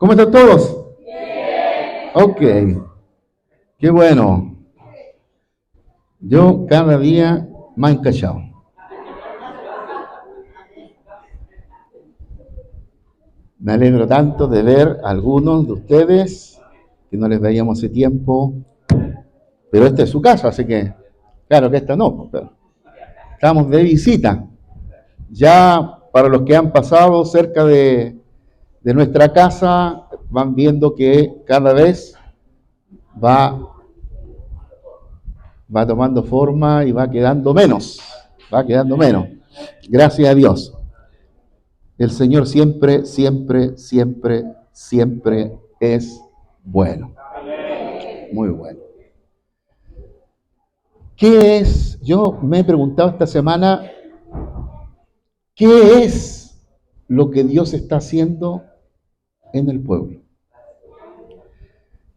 ¿Cómo están todos? Ok, qué bueno. Yo cada día más encachado. Me alegro tanto de ver a algunos de ustedes que no les veíamos hace tiempo, pero esta es su casa, así que, claro que esta no, pero estamos de visita. Ya para los que han pasado cerca de nuestra casa, van viendo que cada vez va tomando forma y va quedando menos, Gracias a Dios. El Señor siempre, siempre, siempre, siempre es bueno. Muy bueno. ¿Qué es? Yo me he preguntado esta semana, ¿qué es lo que Dios está haciendo en el pueblo?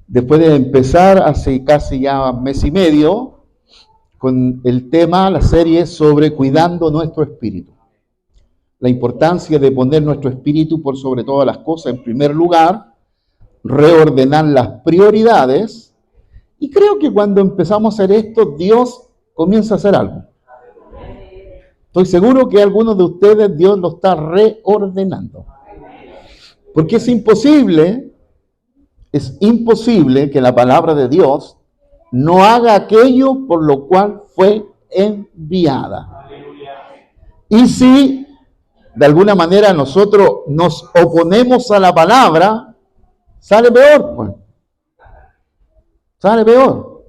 Después de empezar hace casi ya mes y medio con el tema, la serie sobre cuidando nuestro espíritu. La importancia de poner nuestro espíritu por sobre todas las cosas en primer lugar, reordenar las prioridades, y creo que cuando empezamos a hacer esto, Dios comienza a hacer algo. Estoy seguro que algunos de ustedes Dios lo está reordenando. Porque es imposible que la palabra de Dios no haga aquello por lo cual fue enviada. Y si de alguna manera nosotros nos oponemos a la palabra, sale peor, pues. Sale peor.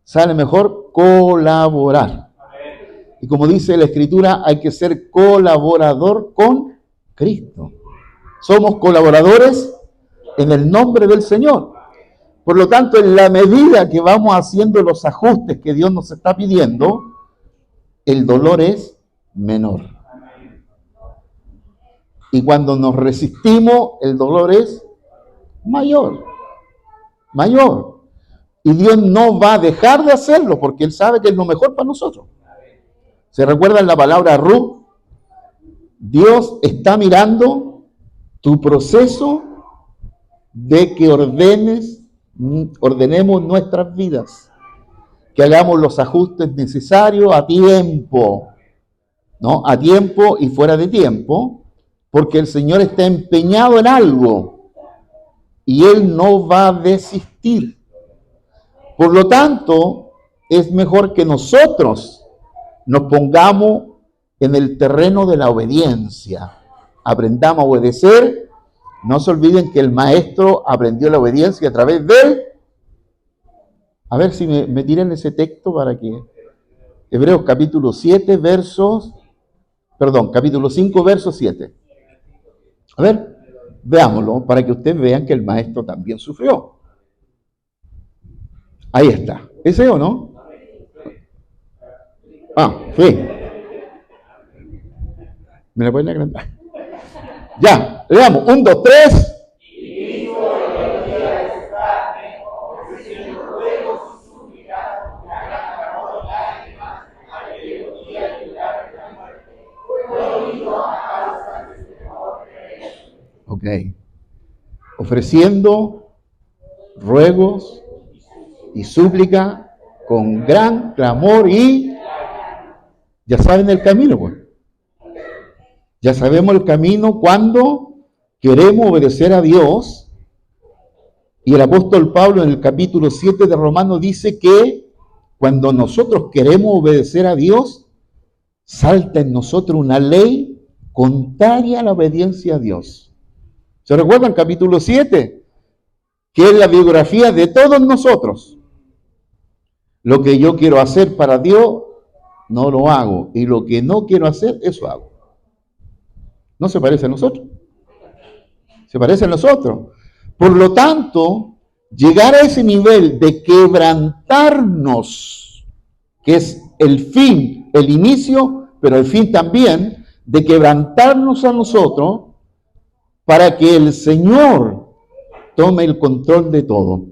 Sale mejor colaborar. Y como dice la Escritura, hay que ser colaborador con Cristo. Somos colaboradores en el nombre del Señor. Por lo tanto, en la medida que vamos haciendo los ajustes que Dios nos está pidiendo, el dolor es menor. Y cuando nos resistimos, el dolor es mayor. Y Dios no va a dejar de hacerlo porque Él sabe que es lo mejor para nosotros. ¿Se recuerdan la palabra Ruth? Dios está mirando tu proceso de que ordenemos nuestras vidas, que hagamos los ajustes necesarios a tiempo, ¿no? A tiempo y fuera de tiempo, porque el Señor está empeñado en algo y Él no va a desistir. Por lo tanto, es mejor que nosotros nos pongamos en el terreno de la obediencia. Aprendamos a obedecer. No se olviden que el maestro aprendió la obediencia a través de él. A ver si me tiran ese texto para que... Hebreos capítulo 5, verso 7. A ver, veámoslo para que ustedes vean que el maestro también sufrió. Ahí está. ¿Ese o no? Sí. ¿Me la pueden agrandar? Ya, leamos. 1, 2, 3. Ok. Ofreciendo ruegos y súplica con gran clamor y... Ya saben el camino, pues. Ya sabemos el camino cuando queremos obedecer a Dios. Y el apóstol Pablo en el capítulo 7 de Romanos dice que cuando nosotros queremos obedecer a Dios, salta en nosotros una ley contraria a la obediencia a Dios. ¿Se recuerdan capítulo 7? Que es la biografía de todos nosotros. Lo que yo quiero hacer para Dios, no lo hago. Y lo que no quiero hacer, eso hago. ¿No se parece a nosotros? Se parece a nosotros. Por lo tanto, llegar a ese nivel de quebrantarnos, que es el fin, el inicio, pero el fin también, de quebrantarnos a nosotros para que el Señor tome el control de todo.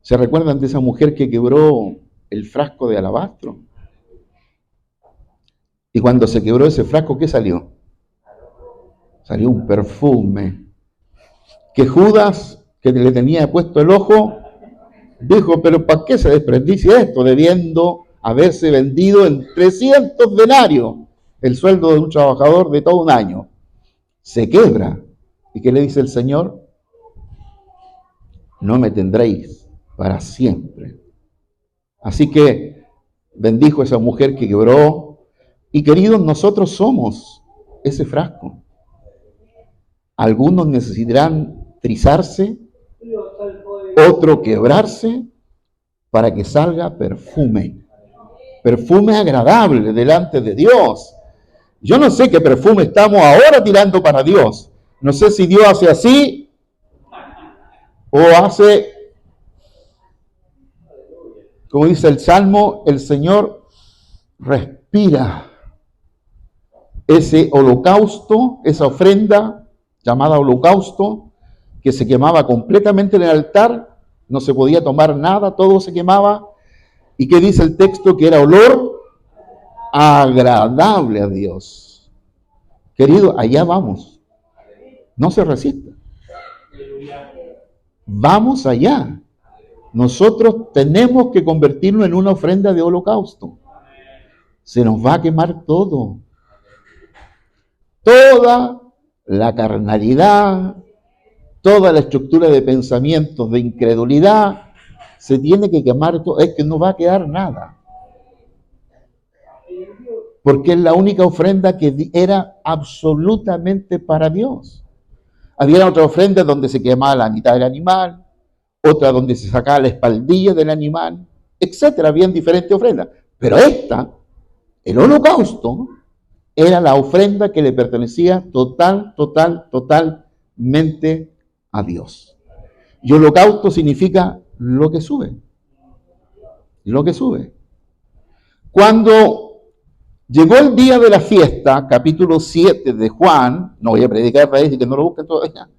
¿Se recuerdan de esa mujer que quebró el frasco de alabastro? Y cuando se quebró ese frasco, ¿qué salió? Salió un perfume que Judas, que le tenía puesto el ojo, dijo, pero ¿para qué se desperdicia esto? Debiendo haberse vendido en 300 denarios, el sueldo de un trabajador de todo un año. Se quebra. ¿Y qué le dice el Señor? No me tendréis para siempre. Así que bendijo a esa mujer que quebró. Y queridos, nosotros somos ese frasco. Algunos necesitarán trizarse, otro quebrarse, para que salga perfume. Perfume agradable delante de Dios. Yo no sé qué perfume estamos ahora tirando para Dios. No sé si Dios hace así o hace, como dice el Salmo, el Señor respira ese holocausto, esa ofrenda llamada holocausto, que se quemaba completamente en el altar, no se podía tomar nada, todo se quemaba. ¿Y qué dice el texto? Que era olor agradable a Dios. Querido, allá vamos. No se resista. Vamos allá. Nosotros tenemos que convertirnos en una ofrenda de holocausto. Se nos va a quemar todo. Toda la carnalidad, toda la estructura de pensamientos de incredulidad, se tiene que quemar todo. Es que no va a quedar nada. Porque es la única ofrenda que era absolutamente para Dios. Había otra ofrenda donde se quemaba la mitad del animal, otra donde se sacaba la espaldilla del animal, etcétera. Habían diferentes ofrendas. Pero esta, el holocausto, era la ofrenda que le pertenecía totalmente a Dios. Y holocausto significa lo que sube. Lo que sube. Cuando llegó el día de la fiesta, capítulo 7 de Juan, no voy a predicar para decir que no lo busquen todavía,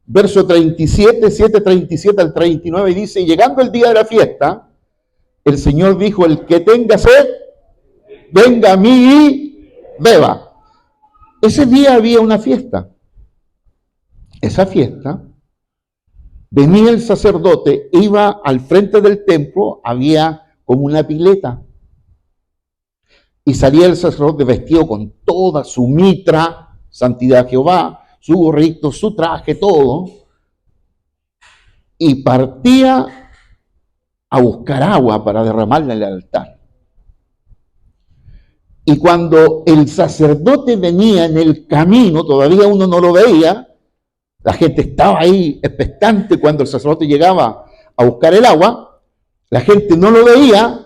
verso 37, 7:37 al 39, dice, llegando el día de la fiesta, el Señor dijo, el que tenga sed, venga a mí y beba. Ese día había una fiesta. Esa fiesta, venía el sacerdote, iba al frente del templo, había como una pileta. Y salía el sacerdote vestido con toda su mitra, santidad a Jehová, su gorrito, su traje, todo. Y partía a buscar agua para derramarla en el altar. Y cuando el sacerdote venía en el camino, todavía uno no lo veía, la gente estaba ahí expectante cuando el sacerdote llegaba a buscar el agua, la gente no lo veía,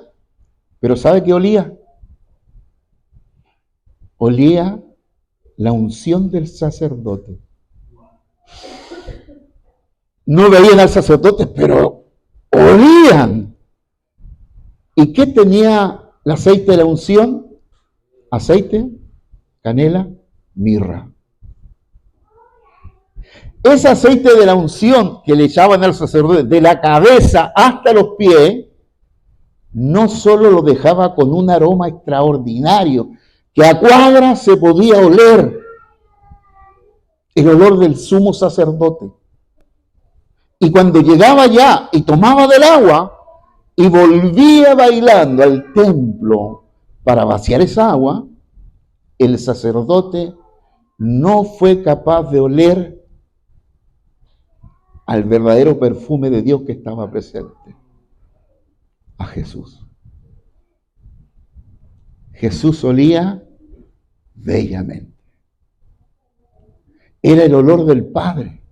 pero ¿sabe qué olía? Olía la unción del sacerdote. No veían al sacerdote, pero olían. ¿Y qué tenía el aceite de la unción? Aceite, canela, mirra. Ese aceite de la unción que le echaban al sacerdote de la cabeza hasta los pies, no solo lo dejaba con un aroma extraordinario, que a cuadras se podía oler el olor del sumo sacerdote. Y cuando llegaba allá y tomaba del agua y volvía bailando al templo para vaciar esa agua, el sacerdote no fue capaz de oler al verdadero perfume de Dios que estaba presente, a Jesús. Jesús olía bellamente. Era el olor del Padre.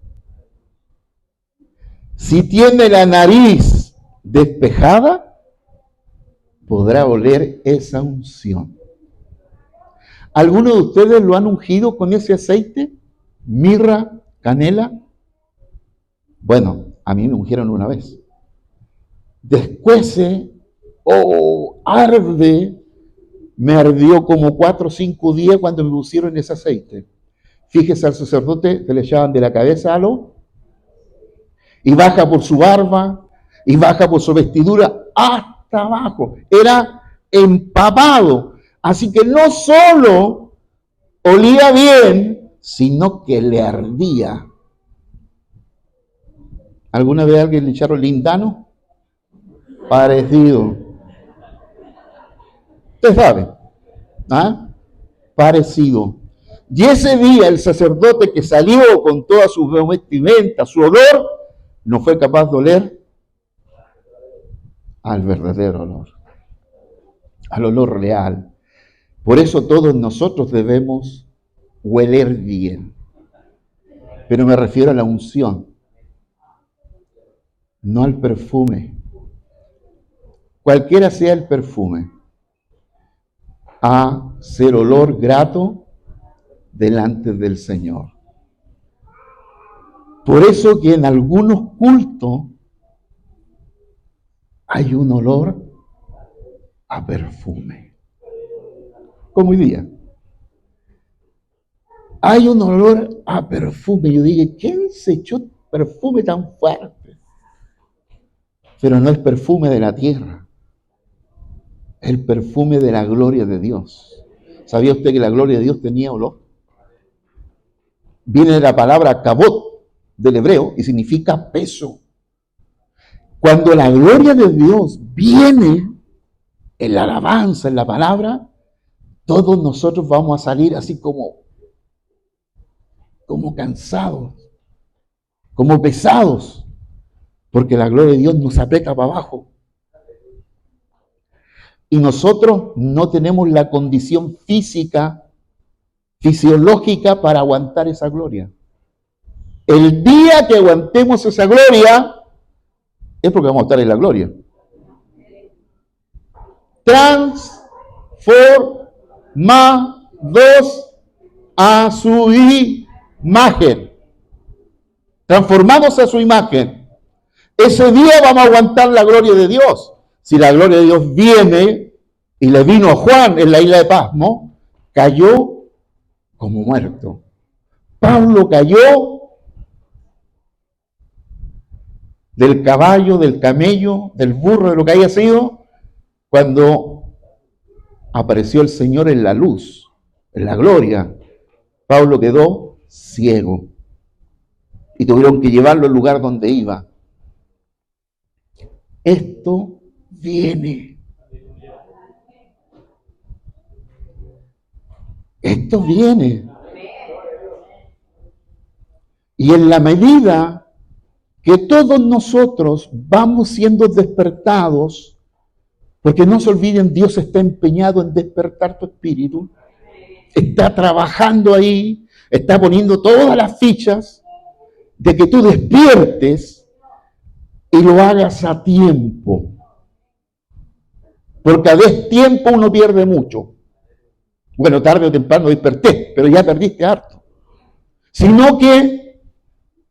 Si tiene la nariz despejada, podrá oler esa unción. ¿Algunos de ustedes lo han ungido con ese aceite? Mirra, canela. Bueno, a mí me ungieron una vez. Descuece o arde. Me ardió como 4 o 5 días cuando me pusieron ese aceite. Fíjese al sacerdote que le echaban de la cabeza a lo, y baja por su barba, y baja por su vestidura hasta abajo. Era empapado. Así que no solo olía bien, sino que le ardía. ¿Alguna vez a alguien le echaron lindano? Parecido. Usted sabe, ¿ah? Parecido. Y ese día el sacerdote que salió con toda su vestimenta, su olor, no fue capaz de oler al verdadero olor, al olor real. Por eso todos nosotros debemos hueler bien. Pero me refiero a la unción, no al perfume. Cualquiera sea el perfume, a ser olor grato delante del Señor. Por eso que en algunos cultos hay un olor a perfume. Como hoy día. Hay un olor a perfume. Yo dije, ¿quién se echó perfume tan fuerte? Pero no el perfume de la tierra. El perfume de la gloria de Dios. ¿Sabía usted que la gloria de Dios tenía olor? Viene de la palabra kabot del hebreo y significa peso. Cuando la gloria de Dios viene en la alabanza, en la palabra, todos nosotros vamos a salir así como cansados, como pesados, porque la gloria de Dios nos aprieta para abajo. Y nosotros no tenemos la condición física, fisiológica para aguantar esa gloria. El día que aguantemos esa gloria, es porque vamos a estar en la gloria. Transformados a su imagen. Transformados a su imagen. Ese día vamos a aguantar la gloria de Dios. Si la gloria de Dios viene, y le vino a Juan en la isla de Pasmo, cayó como muerto. Pablo cayó del caballo, del camello, del burro, de lo que haya sido, cuando apareció el Señor en la luz, en la gloria. Pablo quedó ciego y tuvieron que llevarlo al lugar donde iba. Esto viene. Esto viene. Y en la medida que todos nosotros vamos siendo despertados, porque no se olviden, Dios está empeñado en despertar tu espíritu, está trabajando ahí, está poniendo todas las fichas de que tú despiertes y lo hagas a tiempo. Porque a destiempo uno pierde mucho. Bueno, tarde o temprano desperté, pero ya perdiste harto. Sino que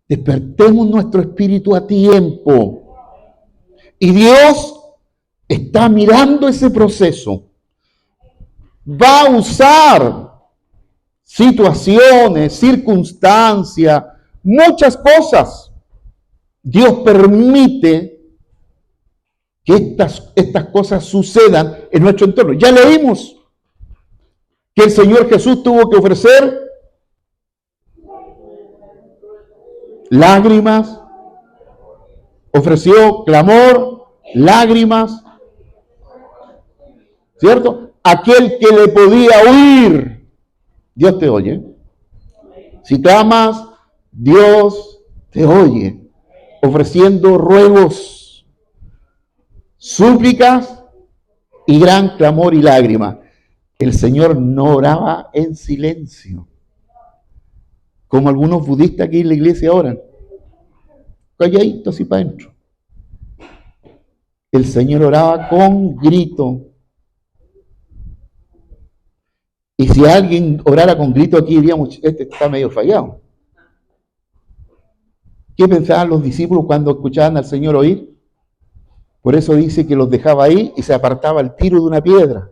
despertemos nuestro espíritu a tiempo. Y Dios está mirando ese proceso. Va a usar situaciones, circunstancias, muchas cosas. Dios permite que estas cosas sucedan en nuestro entorno. Ya leímos que el Señor Jesús tuvo que ofrecer lágrimas, ofreció clamor, lágrimas, ¿cierto? Aquel que le podía oír, Dios te oye. Si clamas, Dios te oye, ofreciendo ruegos, súplicas y gran clamor y lágrimas. El Señor no oraba en silencio, como algunos budistas aquí en la iglesia oran, calladitos y para adentro. El Señor oraba con grito. Y si alguien orara con grito aquí, diríamos, este está medio fallado. ¿Qué pensaban los discípulos cuando escuchaban al Señor oír? Por eso dice que los dejaba ahí y se apartaba al tiro de una piedra.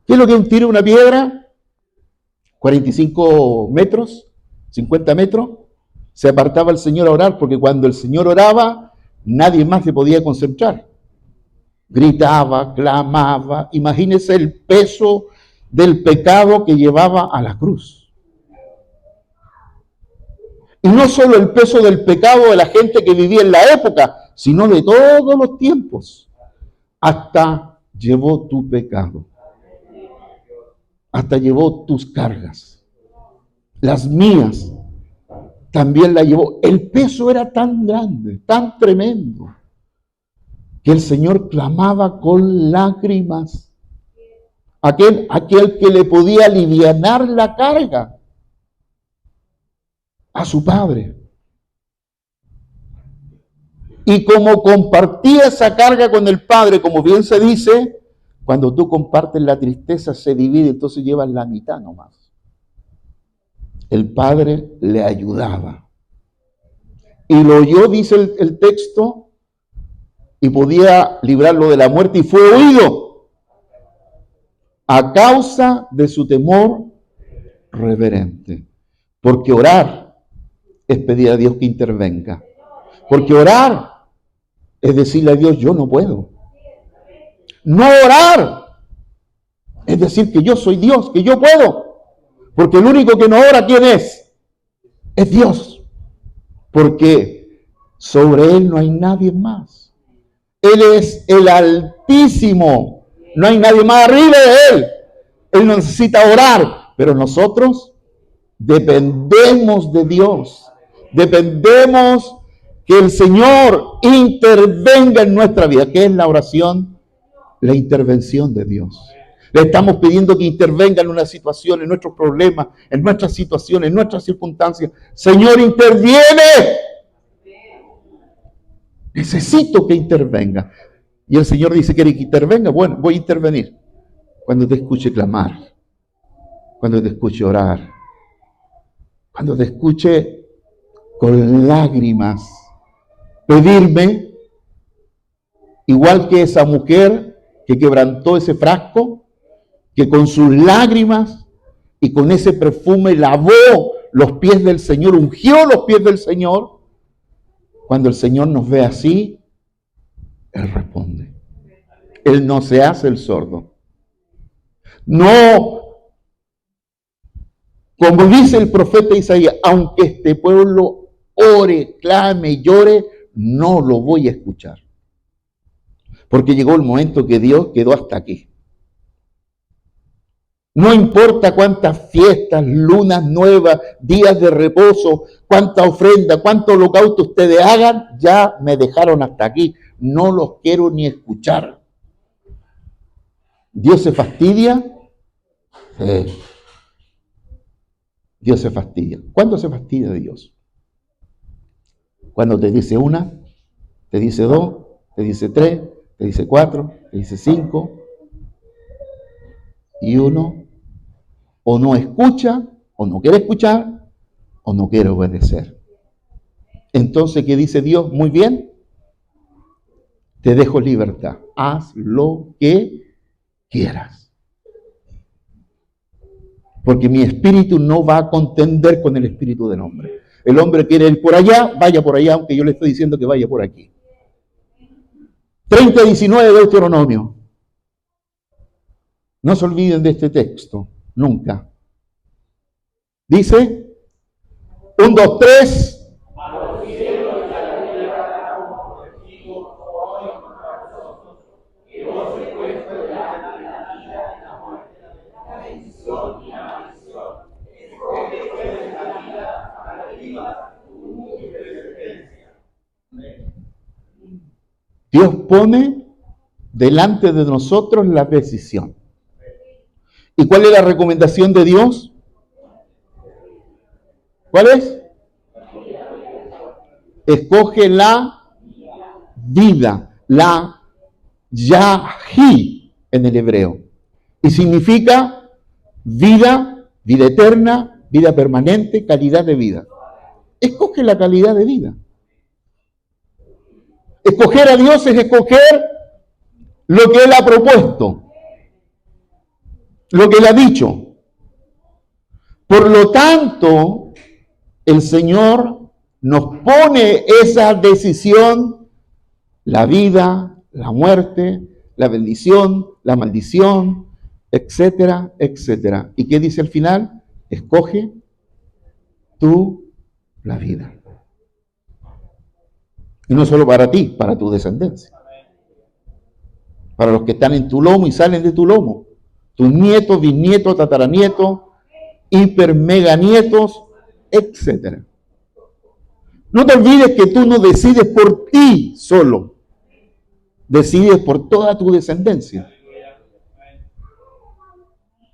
¿Qué es lo que es un tiro de una piedra? 45 metros, 50 metros. Se apartaba el Señor a orar, porque cuando el Señor oraba, nadie más se podía concentrar. Gritaba, clamaba. Imagínese el peso del pecado que llevaba a la cruz. Y no solo el peso del pecado de la gente que vivía en la época, sino de todos los tiempos. Hasta llevó tu pecado. Hasta llevó tus cargas. Las mías también la llevó. El peso era tan grande, tan tremendo, que el Señor clamaba con lágrimas. Aquel que le podía alivianar la carga a su Padre. Y como compartía esa carga con el Padre, como bien se dice, cuando tú compartes la tristeza se divide, entonces llevas la mitad nomás. El Padre le ayudaba. Y lo oyó, dice el texto, y podía librarlo de la muerte, y fue oído a causa de su temor reverente. Porque orar es pedir a Dios que intervenga. Porque orar es decirle a Dios, yo no puedo. No orar es decir que yo soy Dios, que yo puedo. Porque el único que no ora, ¿quién es? Es Dios. Porque sobre Él no hay nadie más. Él es el Altísimo. No hay nadie más arriba de Él. Él no necesita orar. Pero nosotros dependemos de Dios. Dependemos que el Señor intervenga en nuestra vida. ¿Qué es la oración? La intervención de Dios. Le estamos pidiendo que intervenga en una situación, en nuestros problemas, en nuestras situaciones, en nuestras circunstancias. Señor, interviene. Necesito que intervenga. Y el Señor dice, ¿quiere que intervenga? Bueno, voy a intervenir. Cuando te escuche clamar, cuando te escuche orar, cuando te escuche con lágrimas pedirme, igual que esa mujer que quebrantó ese frasco, que con sus lágrimas y con ese perfume lavó los pies del Señor, ungió los pies del Señor. Cuando el Señor nos ve así, Él responde. Él no se hace el sordo. No, como dice el profeta Isaías, aunque este pueblo ore, clame y llore, no lo voy a escuchar. Porque llegó el momento que Dios quedó hasta aquí. No importa cuántas fiestas, lunas nuevas, días de reposo, cuánta ofrenda, cuánto holocausto ustedes hagan, ya me dejaron hasta aquí. No los quiero ni escuchar. ¿Dios se fastidia? Sí. Dios se fastidia. ¿Cuándo se fastidia de Dios? Cuando te dice una, te dice dos, te dice tres, te dice cuatro, te dice cinco, y uno o no escucha, o no quiere escuchar, o no quiere obedecer. Entonces, ¿qué dice Dios? Muy bien, te dejo libertad. Haz lo que quieras. Porque mi espíritu no va a contender con el espíritu del hombre. El hombre quiere ir por allá, vaya por allá, aunque yo le estoy diciendo que vaya por aquí. 30:19 de Deuteronomio. No se olviden de este texto, nunca. Dice, 1, 2, 3. Dios pone delante de nosotros la decisión. ¿Y cuál es la recomendación de Dios? ¿Cuál es? Escoge la vida, la Yahi en el hebreo. Y significa vida, vida eterna, vida permanente, calidad de vida. Escoge la calidad de vida. Escoger a Dios es escoger lo que Él ha propuesto, lo que Él ha dicho. Por lo tanto, el Señor nos pone esa decisión, la vida, la muerte, la bendición, la maldición, etcétera, etcétera. ¿Y qué dice al final? Escoge tú la vida. Y no solo para ti, para tu descendencia. Para los que están en tu lomo y salen de tu lomo. Tus nietos, bisnietos, tataranietos, hiper mega nietos, etc. No te olvides que tú no decides por ti solo. Decides por toda tu descendencia.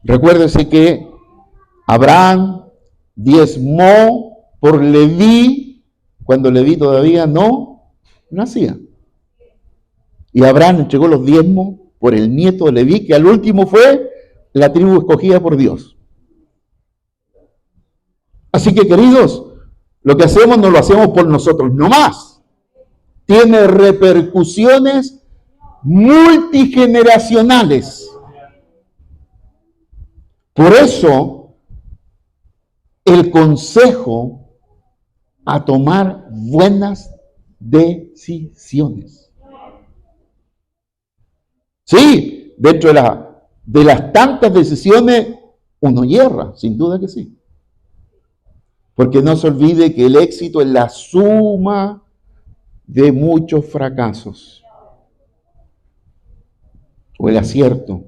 Recuérdese que Abraham diezmó por Leví cuando Leví todavía no nacía. Y Abraham entregó los diezmos por el nieto de Leví, que al último fue la tribu escogida por Dios. Así que, queridos, lo que hacemos no lo hacemos por nosotros, no más. Tiene repercusiones multigeneracionales. Por eso, el consejo a tomar buenas decisiones. Sí, dentro de las tantas decisiones, uno hierra, sin duda que sí. Porque no se olvide que el éxito es la suma de muchos fracasos. O el acierto.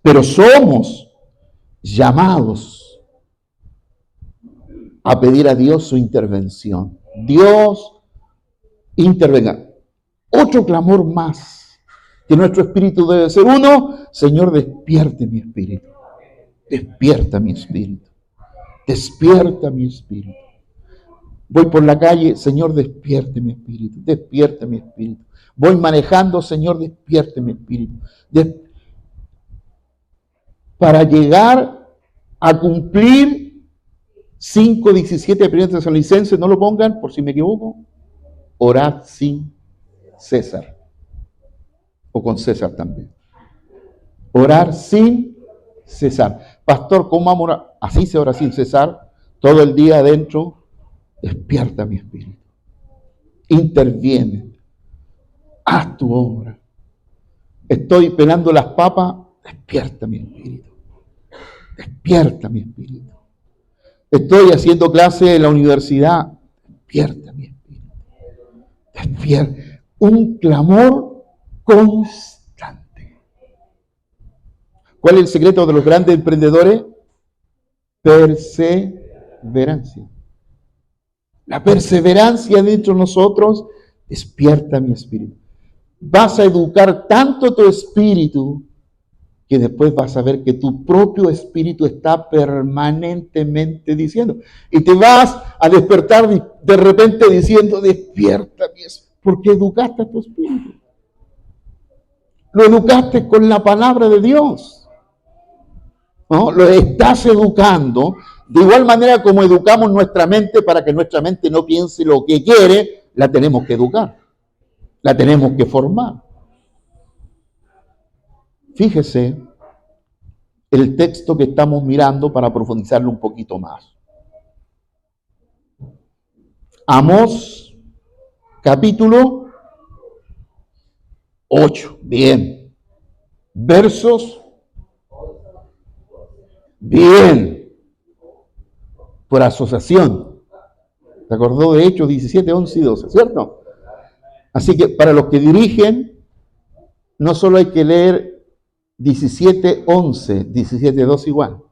Pero somos llamados a pedir a Dios su intervención. Dios intervenga. Otro clamor más que nuestro espíritu debe ser uno: Señor, despierte mi espíritu. Despierta mi espíritu. Despierta mi espíritu. Voy por la calle, Señor, despierte mi espíritu. Despierta mi espíritu. Voy manejando, Señor, despierte mi espíritu. Para llegar a cumplir 5:17 de 1 Tesalonicenses, no lo pongan por si me equivoco, orad sin cesar. O con César también. Orar sin cesar. Pastor, ¿cómo vamos a orar? Así se ora sin cesar. Todo el día adentro. Despierta mi espíritu. Interviene. Haz tu obra. Estoy pelando las papas. Despierta mi espíritu. Despierta mi espíritu. Estoy haciendo clase en la universidad. Despierta mi espíritu. Despierta. Un clamor constante. ¿Cuál es el secreto de los grandes emprendedores? Perseverancia. La perseverancia dentro de nosotros despierta mi espíritu. Vas a educar tanto tu espíritu que después vas a ver que tu propio espíritu está permanentemente diciendo. Y te vas a despertar de repente diciendo: despierta mi espíritu. Porque educaste a tu espíritu. Lo educaste con la palabra de Dios. ¿No? Lo estás educando de igual manera como educamos nuestra mente para que nuestra mente no piense lo que quiere. La tenemos que educar. La tenemos que formar. Fíjese el texto que estamos mirando para profundizarlo un poquito más. Amós, capítulo 8. Bien. Versos. Bien. Por asociación. ¿Se acordó de Hechos 17, 11 y 12? ¿Cierto? Así que para los que dirigen, no solo hay que leer 17, 11, 17, 12 igual.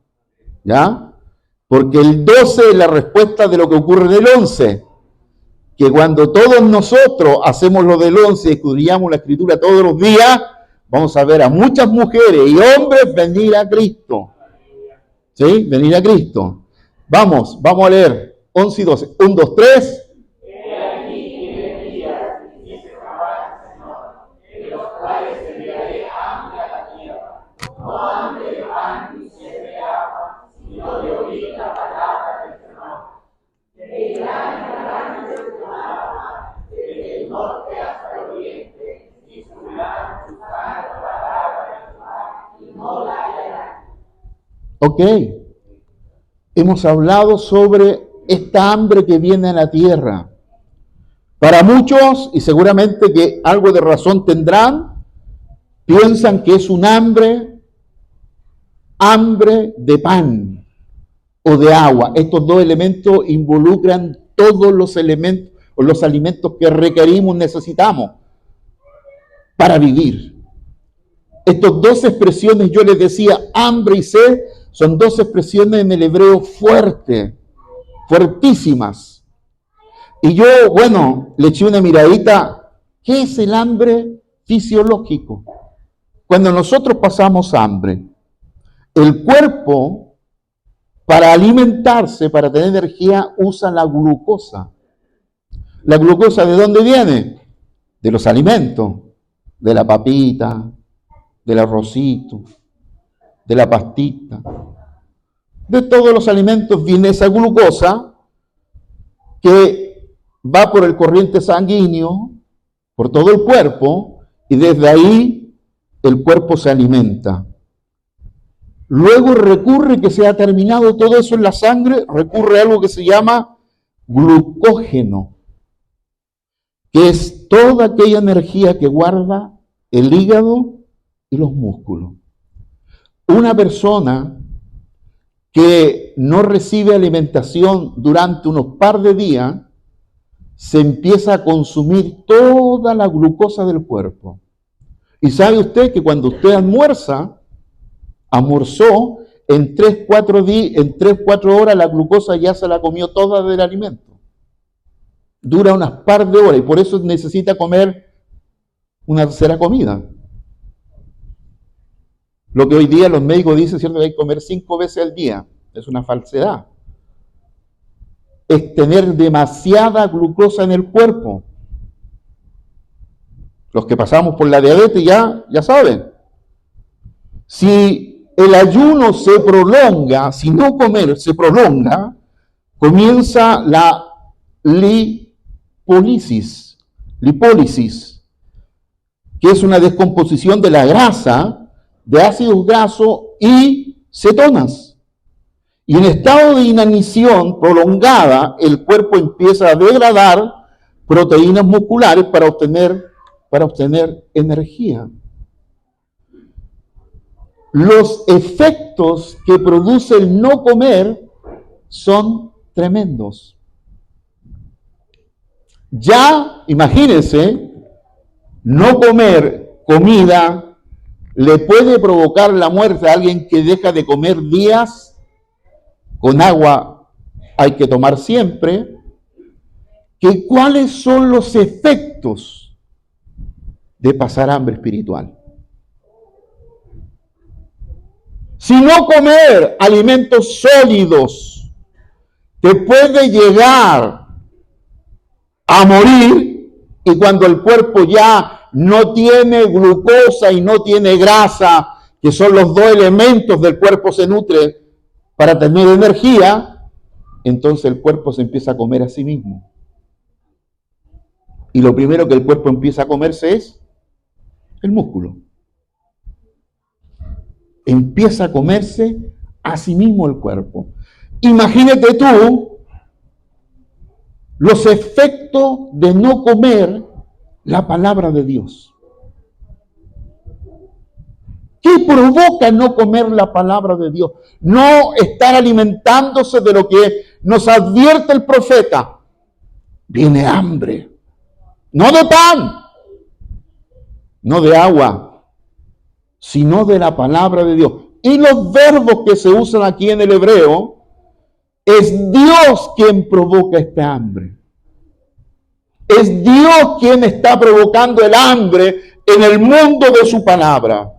¿Ya? Porque el 12 es la respuesta de lo que ocurre en el 11. Que cuando todos nosotros hacemos lo del 11 y estudiamos la Escritura todos los días, vamos a ver a muchas mujeres y hombres venir a Cristo. ¿Sí? Venir a Cristo. Vamos a leer 11 y 12. 1, 2, 3. Ok, hemos hablado sobre esta hambre que viene a la tierra. Para muchos, y seguramente que algo de razón tendrán, piensan que es un hambre de pan. o de agua. Estos dos elementos involucran todos los elementos o los alimentos que requerimos, necesitamos para vivir. Estas dos expresiones, yo les decía, hambre y sed, son dos expresiones en el hebreo fuertes, fuertísimas. Y yo, bueno, le eché una miradita. ¿Qué es el hambre fisiológico? Cuando nosotros pasamos hambre, el cuerpo, para alimentarse, para tener energía, usa la glucosa. ¿La glucosa de dónde viene? De los alimentos, de la papita, del arrocito, de la pastita. De todos los alimentos viene esa glucosa que va por el corriente sanguíneo, por todo el cuerpo, y desde ahí el cuerpo se alimenta. Luego recurre, que se ha terminado todo eso en la sangre, recurre a algo que se llama glucógeno, que es toda aquella energía que guarda el hígado y los músculos. Una persona que no recibe alimentación durante unos par de días, se empieza a consumir toda la glucosa del cuerpo. Y sabe usted que cuando usted almorzó, en 3-4 horas la glucosa ya se la comió toda del alimento. Dura unas par de horas y por eso necesita comer una tercera comida. Lo que hoy día los médicos dicen, ¿cierto?, que hay que comer 5 veces al día. Es una falsedad. Es tener demasiada glucosa en el cuerpo. Los que pasamos por la diabetes ya saben. Si el ayuno se prolonga, si no comer se prolonga, comienza la lipólisis, que es una descomposición de la grasa, de ácidos grasos y cetonas. Y en estado de inanición prolongada, el cuerpo empieza a degradar proteínas musculares para obtener energía. Los efectos que produce el no comer son tremendos. Ya, imagínense, no comer comida le puede provocar la muerte a alguien que deja de comer días. Con agua hay que tomar siempre. ¿Cuáles son los efectos de pasar hambre espiritual? Si no comer alimentos sólidos, te puede llegar a morir, y cuando el cuerpo ya no tiene glucosa y no tiene grasa, que son los dos elementos del cuerpo se nutre para tener energía, entonces el cuerpo se empieza a comer a sí mismo. Y lo primero que el cuerpo empieza a comerse es el músculo. Empieza a comerse a sí mismo el cuerpo. Imagínate tú los efectos de no comer la palabra de Dios. ¿Qué provoca no comer la palabra de Dios? No estar alimentándose de lo que nos advierte el profeta. Viene hambre. No de pan, no de agua, sino de la palabra de Dios. Y los verbos que se usan aquí en el hebreo, es Dios quien provoca este hambre. Es Dios quien está provocando el hambre en el mundo de su palabra.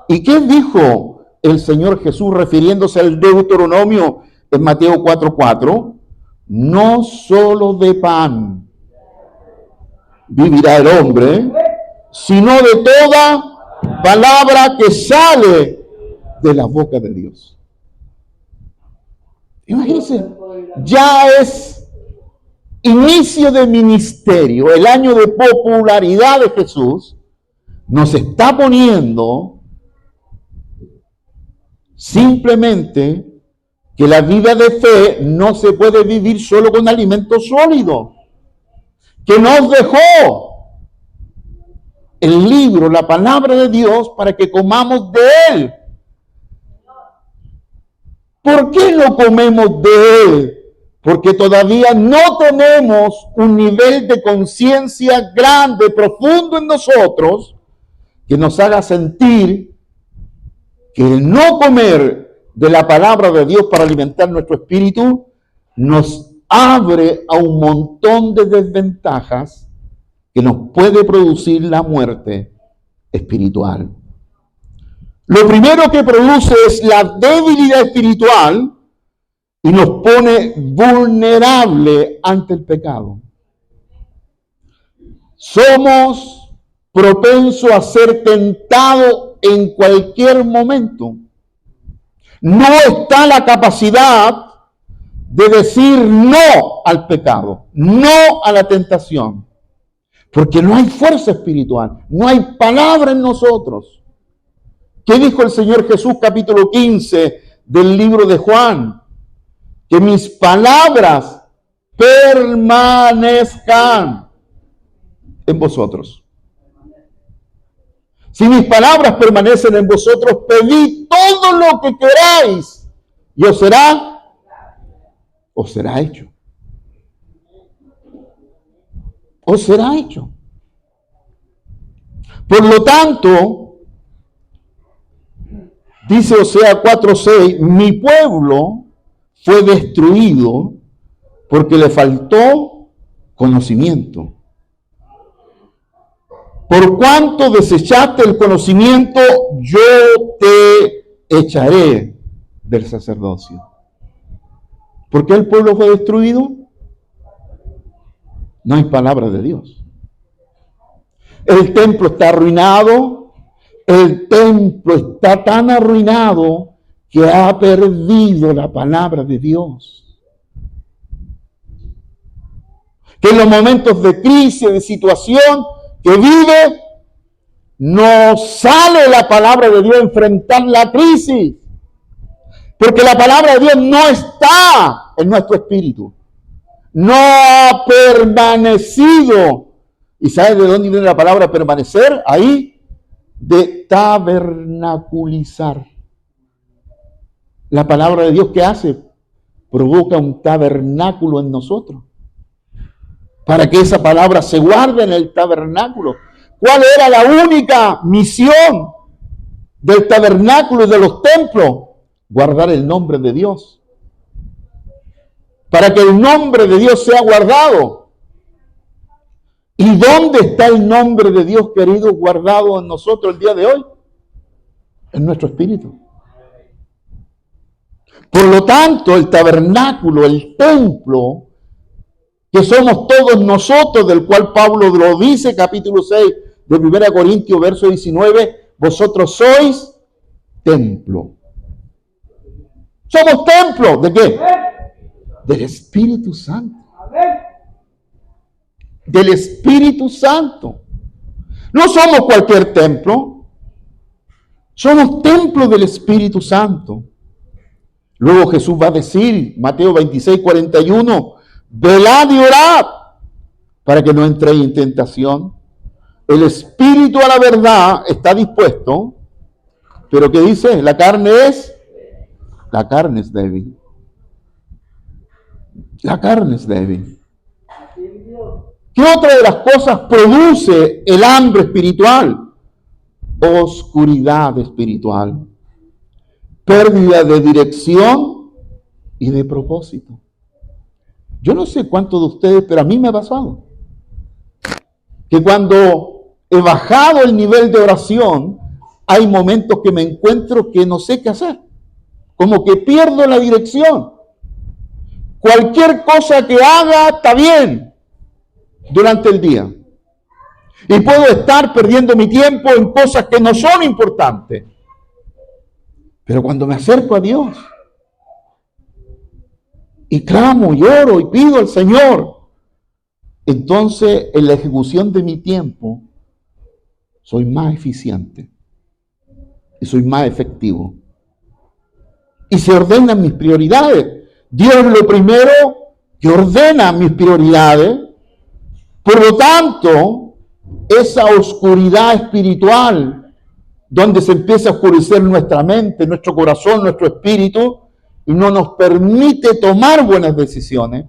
¿Y qué dijo el Señor Jesús refiriéndose al Deuteronomio en Mateo 4:4? No solo de pan vivirá el hombre, sino de toda palabra que sale de la boca de Dios. Imagínense, ya es inicio de ministerio, el año de popularidad de Jesús, nos está poniendo simplemente que la vida de fe no se puede vivir solo con alimentos sólidos, que nos dejó el libro, la palabra de Dios, para que comamos de él. ¿Por qué no comemos de él? Porque todavía no tenemos un nivel de conciencia grande, profundo en nosotros, que nos haga sentir que el no comer de la palabra de Dios para alimentar nuestro espíritu nos abre a un montón de desventajas que nos puede producir la muerte espiritual. Lo primero que produce es la debilidad espiritual y nos pone vulnerable ante el pecado. Somos propensos a ser tentados en cualquier momento. No está la capacidad de decir no al pecado, no a la tentación, porque no hay fuerza espiritual, no hay palabra en nosotros. ¿Qué dijo el Señor Jesús, capítulo 15 del libro de Juan? Que mis palabras permanezcan en vosotros. Si mis palabras permanecen en vosotros, pedid todo lo que queráis y os será hecho. Os será hecho. Por lo tanto, dice Oseas 4:6, mi pueblo fue destruido porque le faltó conocimiento. Por cuanto desechaste el conocimiento, yo te echaré del sacerdocio. ¿Por qué el pueblo fue destruido? No hay palabra de Dios. El templo está arruinado. El templo está tan arruinado que ha perdido la palabra de Dios. Que en los momentos de crisis, de situación que vive, no sale la palabra de Dios a enfrentar la crisis. Porque la palabra de Dios no está en nuestro espíritu. No ha permanecido. ¿Y sabes de dónde viene la palabra permanecer? Ahí, de tabernaculizar. La palabra de Dios, ¿qué hace? Provoca un tabernáculo en nosotros. Para que esa palabra se guarde en el tabernáculo. ¿Cuál era la única misión del tabernáculo y de los templos? Guardar el nombre de Dios. Para que el nombre de Dios sea guardado. ¿Y dónde está el nombre de Dios, querido, guardado en nosotros el día de hoy? En nuestro espíritu. Por lo tanto, el tabernáculo, el templo, que somos todos nosotros, del cual Pablo lo dice, capítulo 6 de 1 Corintios, verso 19, vosotros sois templo. Somos templo, ¿de qué? Del Espíritu Santo. Del Espíritu Santo. No somos cualquier templo. Somos templo del Espíritu Santo. Luego Jesús va a decir, Mateo 26:41, velad y orad para que no entréis en tentación. El espíritu a la verdad está dispuesto, pero ¿qué dice? La carne es débil. La carne es débil. ¿Qué otra de las cosas produce el hambre espiritual? Oscuridad espiritual. Pérdida de dirección y de propósito. Yo no sé cuántos de ustedes, pero a mí me ha pasado que cuando he bajado el nivel de oración, hay momentos que me encuentro que no sé qué hacer. Como que pierdo la dirección. Cualquier cosa que haga está bien durante el día. Y puedo estar perdiendo mi tiempo en cosas que no son importantes. Pero cuando me acerco a Dios y clamo y oro y pido al Señor, entonces en la ejecución de mi tiempo soy más eficiente y soy más efectivo. Y se ordenan mis prioridades. Dios es lo primero que ordena mis prioridades. Por lo tanto, esa oscuridad espiritual, donde se empieza a oscurecer nuestra mente, nuestro corazón, nuestro espíritu, y no nos permite tomar buenas decisiones.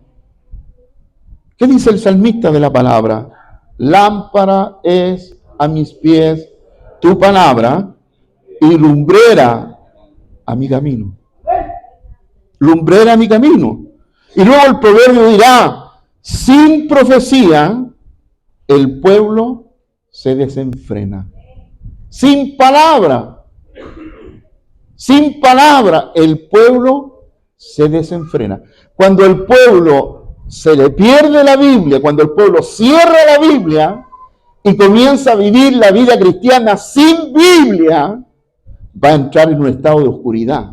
¿Qué dice el salmista de la palabra? Lámpara es a mis pies tu palabra y lumbrera a mi camino. Lumbrera a mi camino. Y luego el proverbio dirá, sin profecía el pueblo se desenfrena. Sin palabra el pueblo se desenfrena. Cuando el pueblo se le pierde la Biblia, cuando el pueblo cierra la Biblia y comienza a vivir la vida cristiana sin Biblia, va a entrar en un estado de oscuridad.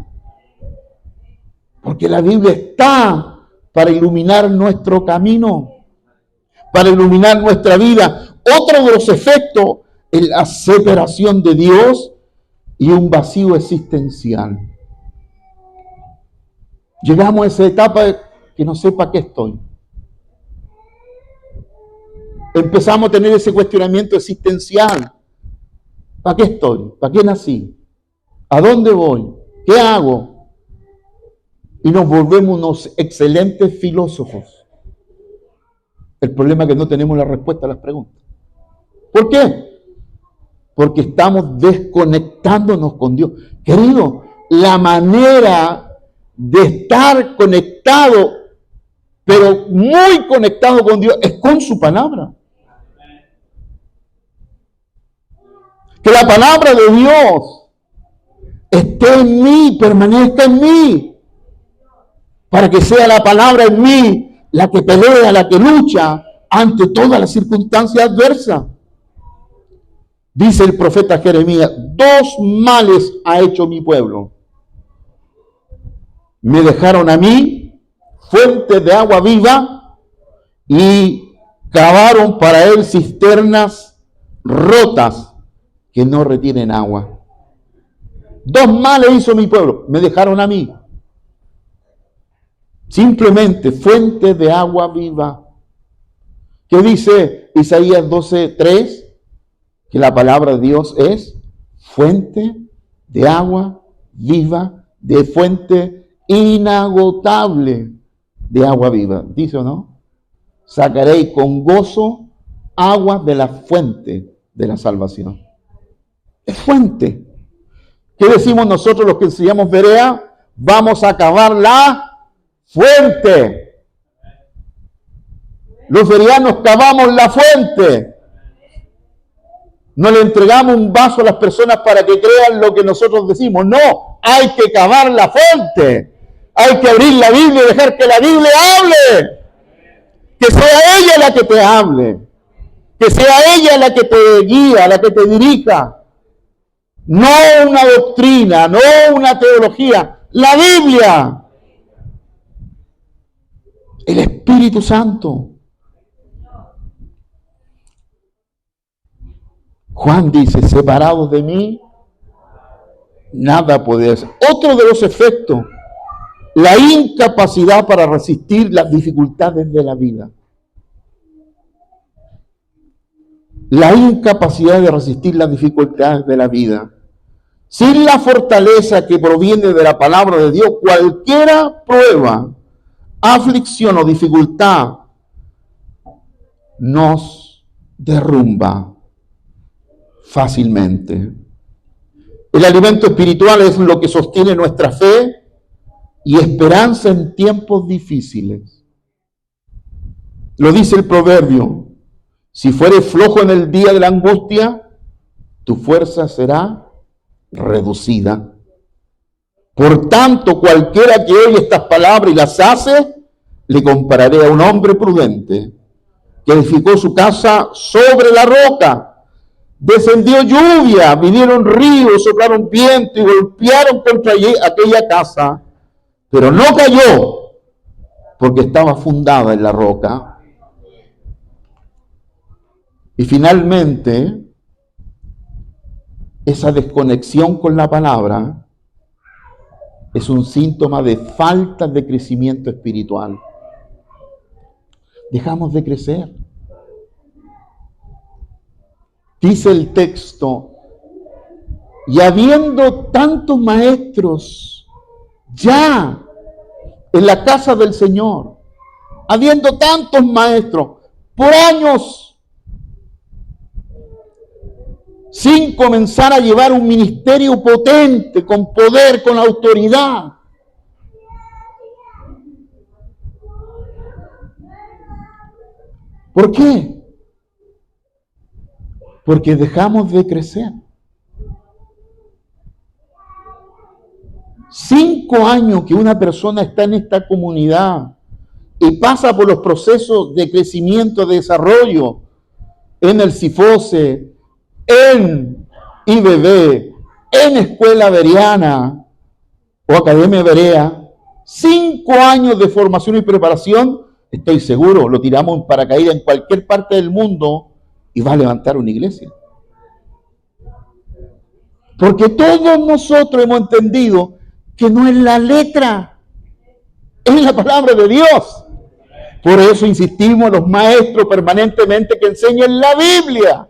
Porque la Biblia está para iluminar nuestro camino, para iluminar nuestra vida. Otro de los efectos es la separación de Dios y un vacío existencial. Llegamos a esa etapa que no sé para qué estoy. Empezamos a tener ese cuestionamiento existencial. ¿Para qué estoy? ¿Para qué nací? ¿A dónde voy? ¿Qué hago? Y nos volvemos unos excelentes filósofos. El problema es que no tenemos la respuesta a las preguntas. ¿Por qué? Porque estamos desconectándonos con Dios. Querido, la manera de estar conectado, pero muy conectado con Dios, es con su palabra. Que la palabra de Dios esté en mí, permanezca en mí, para que sea la palabra en mí la que pelea, la que lucha ante todas las circunstancias adversas. Dice el profeta Jeremías, 2 males ha hecho mi pueblo. Me dejaron a mí fuente de agua viva y cavaron para él cisternas rotas que no retienen agua. 2 males hizo mi pueblo, me dejaron a mí. Simplemente fuente de agua viva. ¿Qué dice Isaías 12:3? Que la palabra de Dios es fuente de agua viva, de fuente inagotable de agua viva. ¿Dice o no? Sacaréis con gozo agua de la fuente de la salvación. Es fuente. ¿Qué decimos nosotros los que enseñamos Berea? Vamos a cavar la fuente. Los bereanos cavamos la fuente. No le entregamos un vaso a las personas para que crean lo que nosotros decimos. No, hay que cavar la fuente. Hay que abrir la Biblia y dejar que la Biblia hable. Que sea ella la que te hable. Que sea ella la que te guía, la que te dirija. No una doctrina, no una teología. La Biblia. El Espíritu Santo. Juan dice, separados de mí, nada puede hacer. Otro de los efectos, la incapacidad para resistir las dificultades de la vida. La incapacidad de resistir las dificultades de la vida. Sin la fortaleza que proviene de la palabra de Dios, cualquiera prueba, aflicción o dificultad nos derrumba fácilmente. El alimento espiritual es lo que sostiene nuestra fe y esperanza en tiempos difíciles. Lo dice el proverbio, si fueres flojo en el día de la angustia, tu fuerza será reducida. Por tanto, cualquiera que oye estas palabras y las hace, le compararé a un hombre prudente que edificó su casa sobre la roca. Descendió lluvia, vinieron ríos, soplaron viento y golpearon contra aquella casa, pero no cayó porque estaba fundada en la roca. Y finalmente, esa desconexión con la palabra es un síntoma de falta de crecimiento espiritual. Dejamos de crecer. Dice el texto, y habiendo tantos maestros ya en la casa del Señor, habiendo tantos maestros por años, sin comenzar a llevar un ministerio potente, con poder, con autoridad. ¿Por qué? Porque dejamos de crecer. 5 años que una persona está en esta comunidad y pasa por los procesos de crecimiento, de desarrollo, en el CIFOSE, en IBB, en Escuela Bereana o Academia Berea, 5 años de formación y preparación, estoy seguro, lo tiramos en paracaídas en cualquier parte del mundo y va a levantar una iglesia. Porque todos nosotros hemos entendido que no es la letra, es la palabra de Dios. Por eso insistimos los maestros permanentemente que enseñen la Biblia.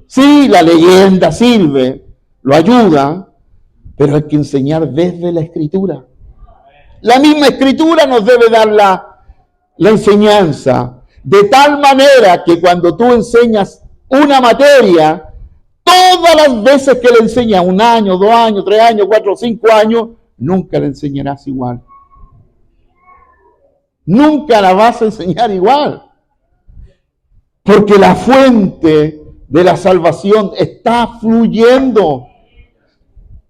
Sí, la leyenda sirve, lo ayuda, pero hay que enseñar desde la Escritura. La misma Escritura nos debe dar la enseñanza, de tal manera que cuando tú enseñas una materia, todas las veces que le enseñas, 1 año, 2 años, 3 años, 4, 5 años, nunca le enseñarás igual. Nunca la vas a enseñar igual. Porque la fuente de la salvación está fluyendo.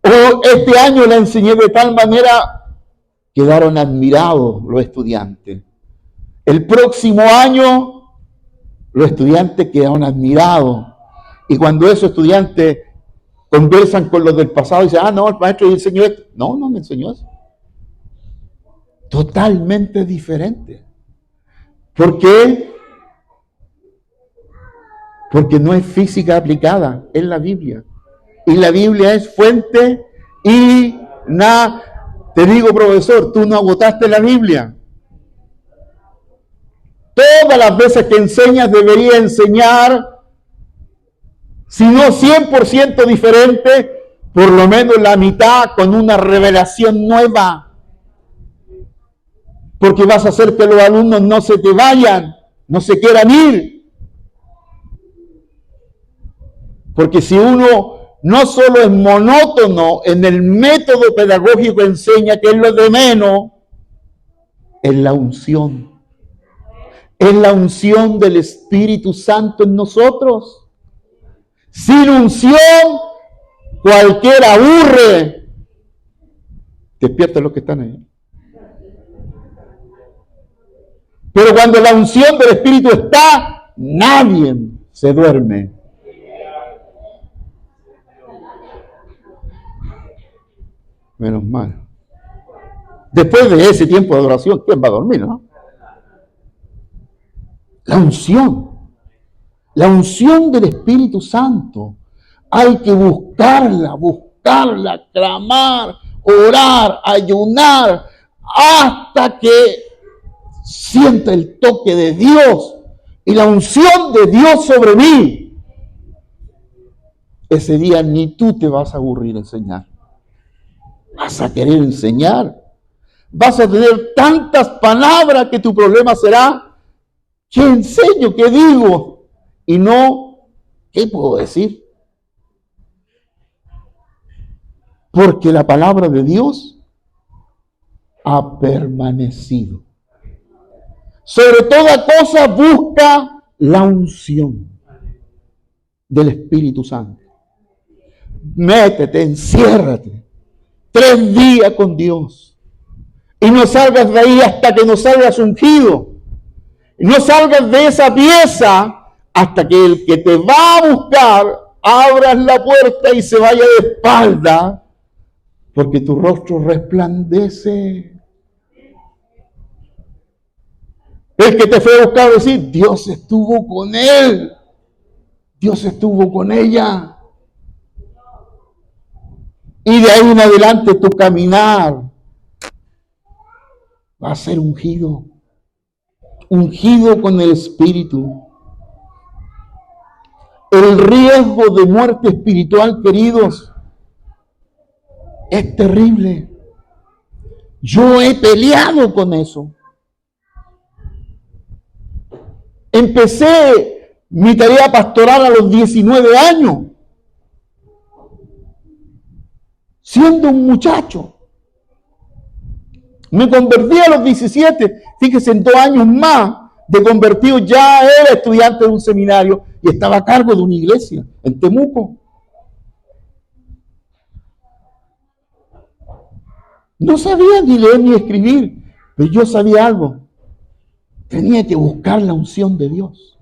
O este año la enseñé de tal manera, quedaron admirados los estudiantes. El próximo año, los estudiantes quedaron admirados. Y cuando esos estudiantes conversan con los del pasado y dicen, no, el maestro enseñó esto. No, no me enseñó eso. Totalmente diferente. ¿Por qué? Porque no es física aplicada, es la Biblia. Y la Biblia es fuente y nada. Te digo, profesor, tú no agotaste la Biblia. Todas las veces que enseñas deberías enseñar, si no 100% diferente, por lo menos la mitad con una revelación nueva. Porque vas a hacer que los alumnos no se te vayan, no se quieran ir. Porque si uno no solo es monótono en el método pedagógico, enseña que es lo de menos, es la unción. Es la unción del Espíritu Santo en nosotros. Sin unción, cualquiera aburre. Despierta los que están ahí. Pero cuando la unción del Espíritu está, nadie se duerme. Menos mal. Después de ese tiempo de adoración, ¿quién va a dormir, no? La unción del Espíritu Santo, hay que buscarla, clamar, orar, ayunar, hasta que sienta el toque de Dios y la unción de Dios sobre mí. Ese día ni tú te vas a aburrir de enseñar. Vas a querer enseñar. Vas a tener tantas palabras que tu problema será, ¿qué enseño? ¿Qué digo? Y no, ¿qué puedo decir? Porque la palabra de Dios ha permanecido. Sobre toda cosa busca la unción del Espíritu Santo. Métete, enciérrate 3 días con Dios y no salgas de ahí hasta que no salgas ungido. Y no salgas de esa pieza hasta que el que te va a buscar abras la puerta y se vaya de espalda, porque tu rostro resplandece. El que te fue a buscar decir, Dios estuvo con él, Dios estuvo con ella. Y de ahí en adelante tu caminar va a ser ungido con el Espíritu. El riesgo de muerte espiritual, queridos, es terrible. Yo he peleado con eso. Empecé mi tarea pastoral a los 19 años, siendo un muchacho. Me convertí a los 17, fíjese, en 2 años más de convertido ya era estudiante de un seminario y estaba a cargo de una iglesia en Temuco. No sabía ni leer ni escribir, pero yo sabía algo. Tenía que buscar la unción de Dios.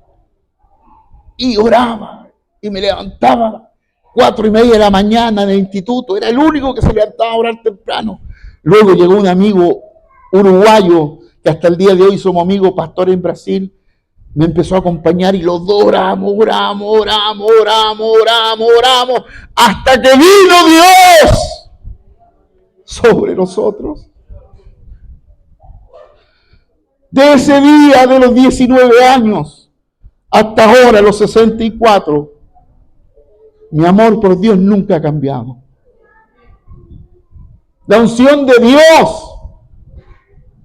Y oraba, y me levantaba 4:30 de la mañana en el instituto. Era el único que se levantaba a orar temprano. Luego llegó un amigo uruguayo, que hasta el día de hoy somos amigos, pastor en Brasil. Me empezó a acompañar y los dos oramos, hasta que vino Dios sobre nosotros. De ese día de los 19 años hasta ahora, los 64, mi amor por Dios nunca ha cambiado. La unción de Dios,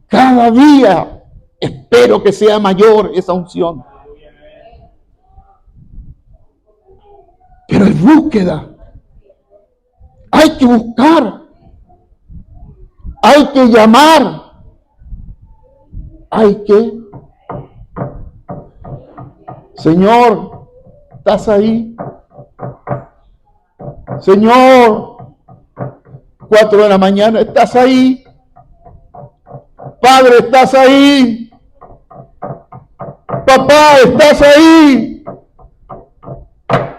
cada día espero que sea mayor esa unción. Pero es búsqueda. Hay que buscar. Hay que llamar. Hay que... Señor, ¿estás ahí? Señor, 4 de la mañana, ¿estás ahí? Padre, ¿estás ahí? Papá, ¿estás ahí?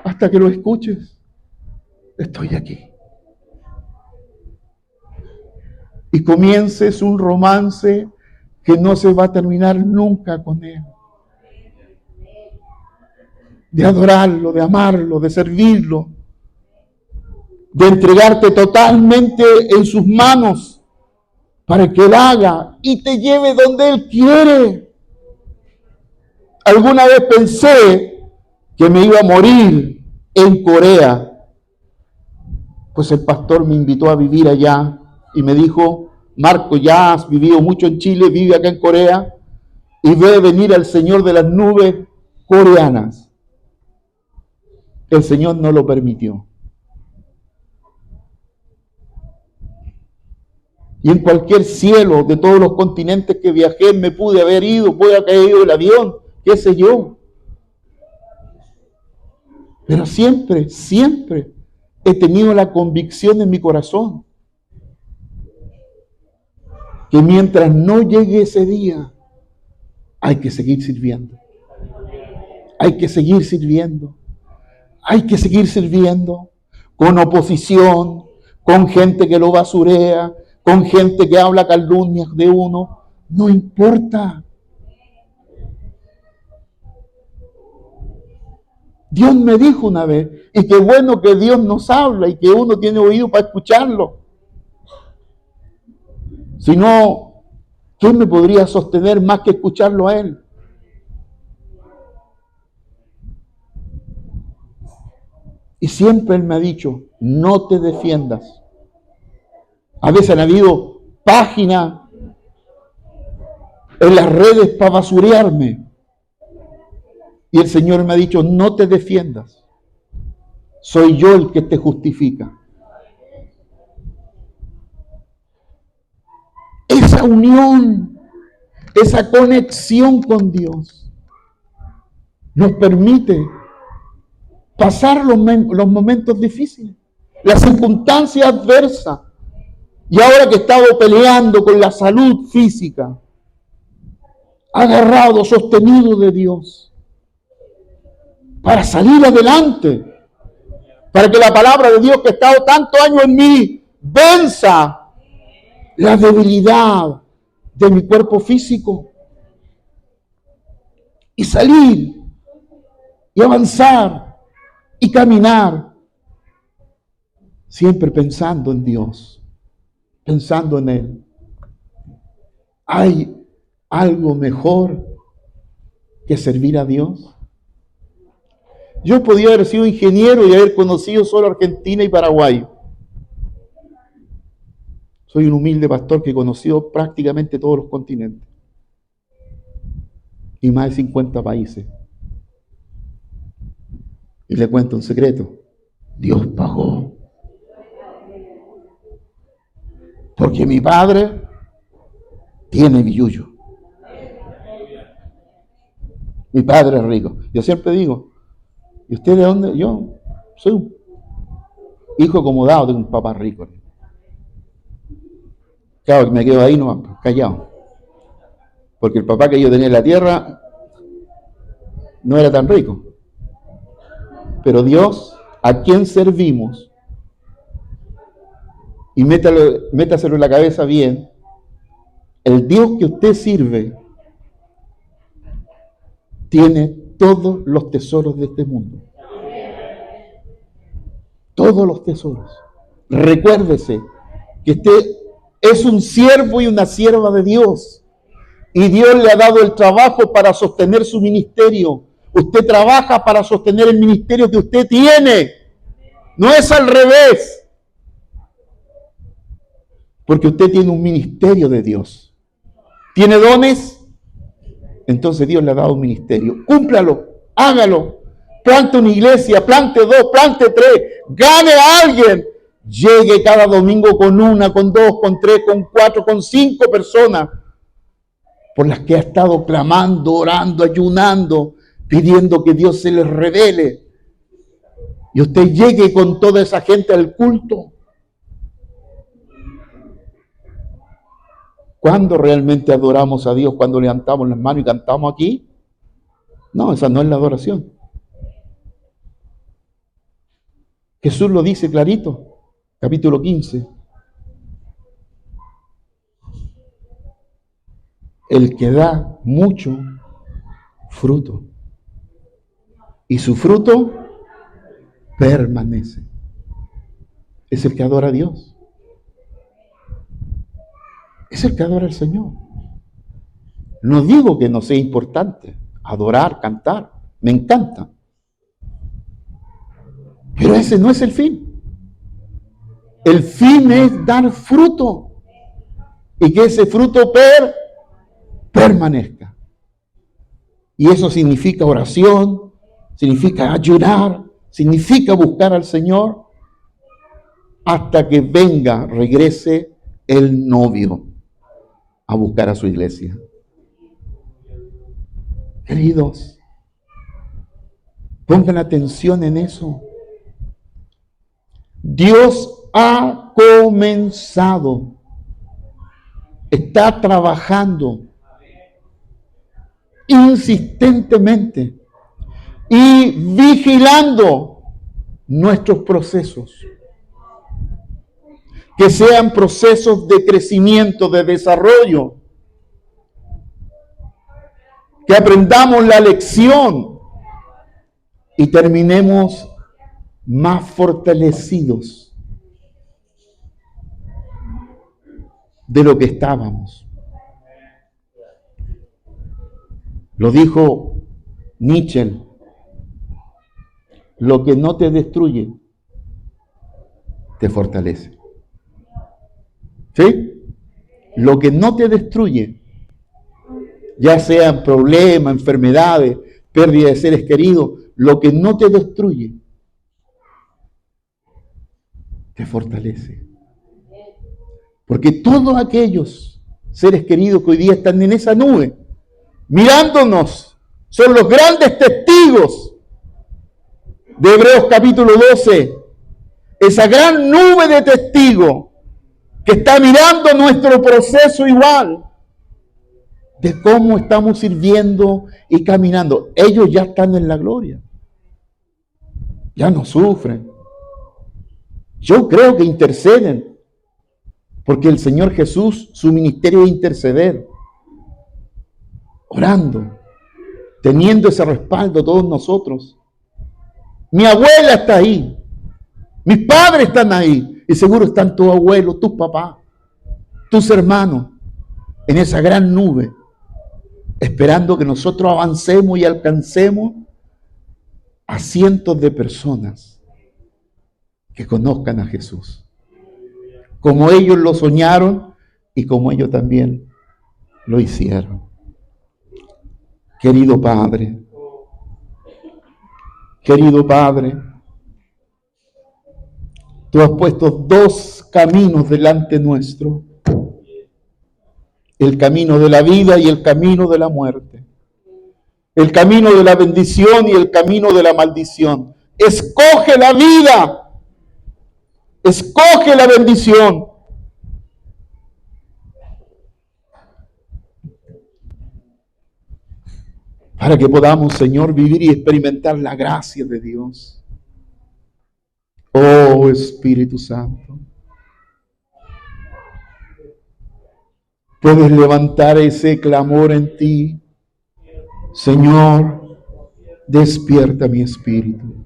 Hasta que lo escuches, estoy aquí. Y comiences un romance que no se va a terminar nunca con Él. De adorarlo, de amarlo, de servirlo, de entregarte totalmente en sus manos para que Él haga y te lleve donde Él quiere. Alguna vez pensé que me iba a morir en Corea, pues el pastor me invitó a vivir allá y me dijo: Marco, ya has vivido mucho en Chile, vive acá en Corea y ve venir al Señor de las nubes coreanas. El Señor no lo permitió. Y en cualquier cielo de todos los continentes que viajé me pude haber ido, pude haber caído el avión, qué sé yo. Pero siempre he tenido la convicción en mi corazón que mientras no llegue ese día, hay que seguir sirviendo. Hay que seguir sirviendo. Hay que seguir sirviendo con oposición, con gente que lo basurea, con gente que habla calumnias de uno. No importa. Dios me dijo una vez, y qué bueno que Dios nos habla y que uno tiene oído para escucharlo. Si no, ¿quién me podría sostener más que escucharlo a Él? Y siempre Él me ha dicho, no te defiendas. A veces han habido páginas en las redes para basurearme. Y el Señor me ha dicho, no te defiendas. Soy yo el que te justifica. Esa unión, esa conexión con Dios nos permite pasar los momentos difíciles, las circunstancias adversas. Y ahora que he estado peleando con la salud física, agarrado, sostenido de Dios, para salir adelante, para que la palabra de Dios que ha estado tantos años en mí, venza la debilidad de mi cuerpo físico y salir y avanzar y caminar, siempre pensando en Dios, pensando en Él. ¿Hay algo mejor que servir a Dios? Yo podía haber sido ingeniero y haber conocido solo Argentina y Paraguay. Soy un humilde pastor que he conocido prácticamente todos los continentes y más de 50 países. Y le cuento un secreto. Dios pagó. Porque mi padre tiene billullo. Mi padre es rico. Yo siempre digo, ¿y usted de dónde? Yo soy un hijo acomodado de un papá rico. Claro, que me quedo ahí nomás, callado. Porque el papá que yo tenía en la tierra no era tan rico. Pero Dios, ¿a quién servimos? Y métaselo en la cabeza bien. El Dios que usted sirve tiene todos los tesoros de este mundo. Todos los tesoros. Recuérdese que usted es un siervo y una sierva de Dios. Y Dios le ha dado el trabajo para sostener su ministerio. Usted trabaja para sostener el ministerio que usted tiene. No es al revés. Porque usted tiene un ministerio de Dios. ¿Tiene dones? Entonces Dios le ha dado un ministerio. Cúmplalo, hágalo. Plante una iglesia, plante dos, plante tres. Gane a alguien. Llegue cada domingo con una, con dos, con tres, con cuatro, con 5 personas por las que ha estado clamando, orando, ayunando, pidiendo que Dios se les revele. Y usted llegue con toda esa gente al culto. ¿Cuándo realmente adoramos a Dios? ¿Cuando levantamos las manos y cantamos aquí? No, esa no es la adoración. Jesús lo dice clarito, capítulo 15. El que da mucho fruto. Y su fruto permanece. Es el que adora a Dios. Es el que adora al Señor. No digo que no sea importante adorar, cantar. Me encanta. Pero ese no es el fin. El fin es dar fruto. Y que ese fruto permanezca. Y eso significa oración, significa ayunar, significa buscar al Señor hasta que venga, regrese el novio a buscar a su iglesia. Queridos, pongan atención en eso. Dios ha comenzado, está trabajando insistentemente y vigilando nuestros procesos. Que sean procesos de crecimiento, de desarrollo. Que aprendamos la lección y terminemos más fortalecidos de lo que estábamos. Lo dijo Nietzsche, lo que no te destruye, te fortalece. ¿Sí? Lo que no te destruye, ya sean problemas, enfermedades, pérdida de seres queridos, lo que no te destruye, te fortalece. Porque todos aquellos seres queridos que hoy día están en esa nube, mirándonos, son los grandes testigos de Hebreos capítulo 12, esa gran nube de testigos que está mirando nuestro proceso igual, de cómo estamos sirviendo y caminando. Ellos ya están en la gloria, ya no sufren. Yo creo que interceden, porque el Señor Jesús, su ministerio es interceder, orando, teniendo ese respaldo todos nosotros. Mi abuela está ahí, mis padres están ahí, y seguro están tus abuelos, tus papás, tus hermanos, en esa gran nube, esperando que nosotros avancemos y alcancemos a cientos de personas que conozcan a Jesús. como ellos lo soñaron y como ellos también lo hicieron. Querido Padre, tú has puesto dos caminos delante nuestro, el camino de la vida y el camino de la muerte, el camino de la bendición y el camino de la maldición. Escoge la vida, escoge la bendición. Para que podamos, Señor, vivir y experimentar la gracia de Dios. Oh Espíritu Santo, puedes levantar ese clamor en ti. Señor, despierta mi espíritu.